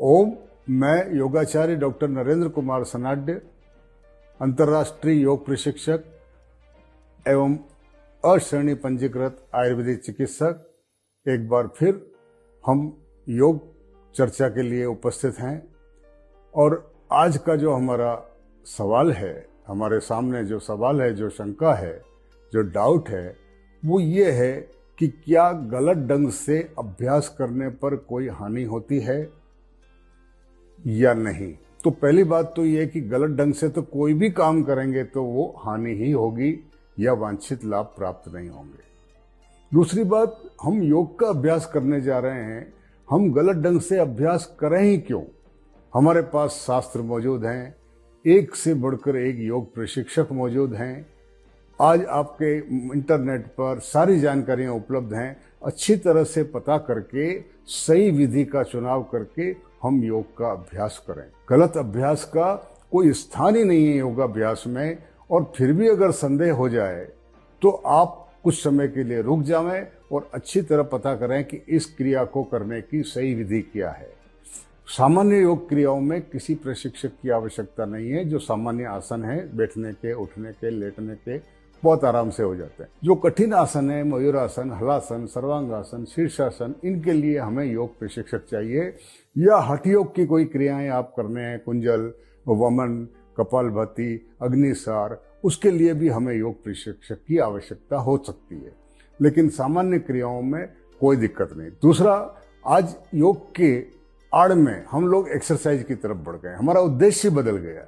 ओम। मैं योगाचार्य डॉक्टर नरेंद्र कुमार सनाड्य, अंतर्राष्ट्रीय योग प्रशिक्षक एवं अश्रेणी पंजीकृत आयुर्वेदिक चिकित्सक, एक बार फिर हम योग चर्चा के लिए उपस्थित हैं। और आज का जो हमारा सवाल है, हमारे सामने जो सवाल है, जो शंका है, जो डाउट है, वो ये है कि क्या गलत ढंग से अभ्यास करने पर कोई हानि होती है या नहीं। तो पहली बात तो ये कि गलत ढंग से तो कोई भी काम करेंगे तो वो हानि ही होगी या वांछित लाभ प्राप्त नहीं होंगे। दूसरी बात, हम योग का अभ्यास करने जा रहे हैं, हम गलत ढंग से अभ्यास करें ही क्यों। हमारे पास शास्त्र मौजूद हैं, एक से बढ़कर एक योग प्रशिक्षक मौजूद हैं। आज आपके इंटरनेट पर सारी जानकारियां उपलब्ध हैं। अच्छी तरह से पता करके सही विधि का चुनाव करके हम योग का अभ्यास करें। गलत अभ्यास का कोई स्थान ही नहीं है योगाभ्यास में। और फिर भी अगर संदेह हो जाए तो आप कुछ समय के लिए रुक जाएं और अच्छी तरह पता करें कि इस क्रिया को करने की सही विधि क्या है। सामान्य योग क्रियाओं में किसी प्रशिक्षक की आवश्यकता नहीं है। जो सामान्य आसन है, बैठने के, उठने के, लेटने के, बहुत आराम से हो जाते हैं। जो कठिन आसन है, मयूरासन, हलासन, सर्वांगासन, शीर्षासन, इनके लिए हमें योग प्रशिक्षक चाहिए। या हठ योग की कोई क्रियाएं आप करने हैं, कुंजल, वमन, कपालभाति, अग्निसार, उसके लिए भी हमें योग प्रशिक्षक की आवश्यकता हो सकती है। लेकिन सामान्य क्रियाओं में कोई दिक्कत नहीं। दूसरा, आज योग के आड़ में हम लोग एक्सरसाइज की तरफ बढ़ गए, हमारा उद्देश्य बदल गया।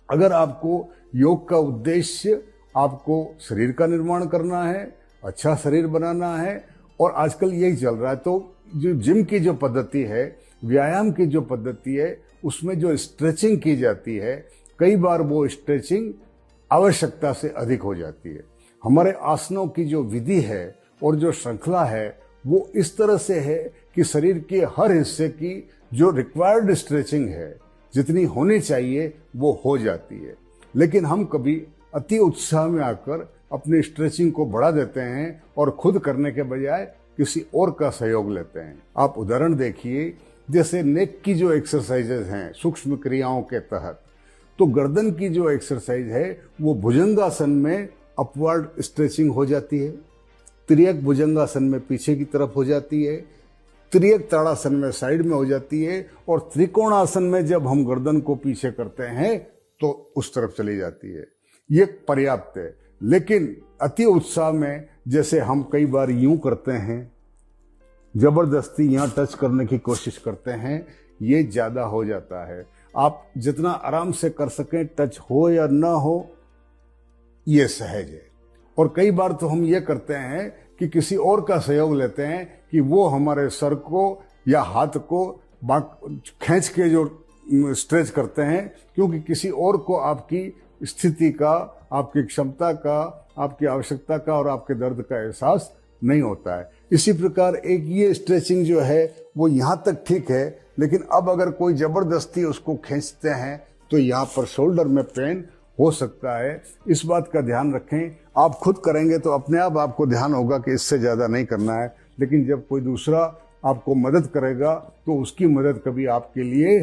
अगर आपको योग का उद्देश्य आपको शरीर का निर्माण करना है, अच्छा शरीर बनाना है, और आजकल यही चल रहा है, तो जो जिम की जो पद्धति है, व्यायाम की जो पद्धति है, उसमें जो स्ट्रेचिंग की जाती है, कई बार वो स्ट्रेचिंग आवश्यकता से अधिक हो जाती है। हमारे आसनों की जो विधि है और जो श्रृंखला है वो इस तरह से है कि शरीर के हर हिस्से की जो रिक्वायर्ड स्ट्रेचिंग है, जितनी होनी चाहिए वो हो जाती है। लेकिन हम कभी अति उत्साह में आकर अपनी स्ट्रेचिंग को बढ़ा देते हैं और खुद करने के बजाय किसी और का सहयोग लेते हैं। आप उदाहरण देखिए, जैसे नेक की जो एक्सरसाइजेज हैं सूक्ष्म क्रियाओं के तहत, तो गर्दन की जो एक्सरसाइज है वो भुजंगासन में अपवर्ड स्ट्रेचिंग हो जाती है, त्रियक भुजंगासन में पीछे की तरफ हो जाती है, त्रियक ताड़ासन में साइड में हो जाती है, और त्रिकोणासन में जब हम गर्दन को पीछे करते हैं तो उस तरफ चली जाती है। ये पर्याप्त है। लेकिन अति उत्साह में जैसे हम कई बार यूं करते हैं, जबरदस्ती यहां टच करने की कोशिश करते हैं, ये ज्यादा हो जाता है। आप जितना आराम से कर सकें, टच हो या ना हो, ये सहज है। और कई बार तो हम ये करते हैं कि किसी और का सहयोग लेते हैं कि वो हमारे सर को या हाथ को खींच के जो स्ट्रेच करते हैं, क्योंकि किसी और को आपकी स्थिति का, आपकी क्षमता का, आपकी आवश्यकता का और आपके दर्द का एहसास नहीं होता है। इसी प्रकार एक ये स्ट्रेचिंग जो है वो यहाँ तक ठीक है, लेकिन अब अगर कोई जबरदस्ती उसको खींचते हैं तो यहाँ पर शोल्डर में पेन हो सकता है। इस बात का ध्यान रखें। आप खुद करेंगे तो अपने आप आपको ध्यान होगा कि इससे ज्यादा नहीं करना है, लेकिन जब कोई दूसरा आपको मदद करेगा तो उसकी मदद कभी आपके लिए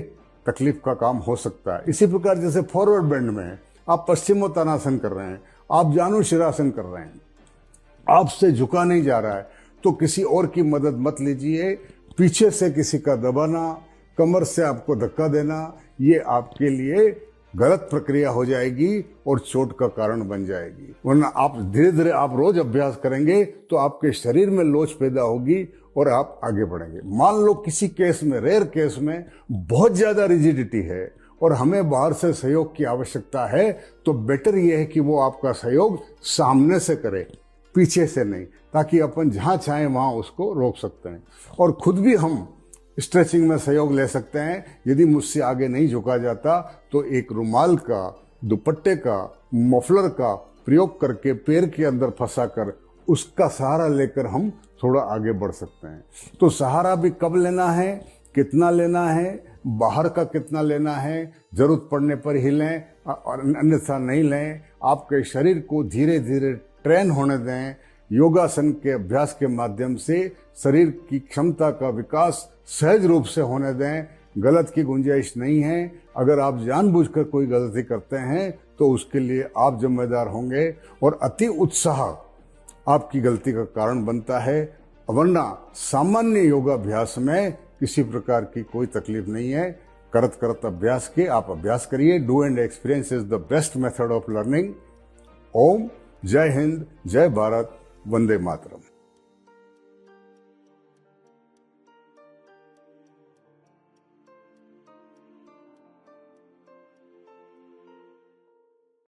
तकलीफ का काम हो सकता है। इसी प्रकार जैसे फॉरवर्ड बेंड में आप पश्चिमोत्तानासन कर रहे हैं, आप जानुशिरासन कर रहे हैं, आपसे झुका नहीं जा रहा है, तो किसी और की मदद मत लीजिए। पीछे से किसी का दबाना, कमर से आपको धक्का देना, ये आपके लिए गलत प्रक्रिया हो जाएगी और चोट का कारण बन जाएगी। वरना आप धीरे धीरे आप रोज अभ्यास करेंगे तो आपके शरीर में लोच पैदा होगी और आप आगे बढ़ेंगे। मान लो किसी केस में, रेयर केस में बहुत ज्यादा रिजिडिटी है और हमें बाहर से सहयोग की आवश्यकता है, तो बेटर यह है कि वो आपका सहयोग सामने से करे, पीछे से नहीं, ताकि अपन जहां चाहें वहां उसको रोक सकते हैं। और खुद भी हम स्ट्रेचिंग में सहयोग ले सकते हैं। यदि मुझसे आगे नहीं झुका जाता तो एक रुमाल का, दुपट्टे का, मफलर का प्रयोग करके पैर के अंदर फंसाकर उसका सहारा लेकर हम थोड़ा आगे बढ़ सकते हैं। तो सहारा भी कब लेना है, कितना लेना है, बाहर का कितना लेना है, जरूरत पड़ने पर ही लें और अन्यथा नहीं लें। आपके शरीर को धीरे धीरे ट्रेन होने दें। योगासन के अभ्यास के माध्यम से शरीर की क्षमता का विकास सहज रूप से होने दें। गलत की गुंजाइश नहीं है। अगर आप जानबूझकर कोई गलती करते हैं तो उसके लिए आप जिम्मेदार होंगे और अति उत्साह आपकी गलती का कारण बनता है, वरना सामान्य योगाभ्यास में किसी प्रकार की कोई तकलीफ नहीं है। करत करत अभ्यास के आप अभ्यास करिए। Do and experience is the best method of learning. Om, जय हिंद, जय भारत, वंदे मातरम।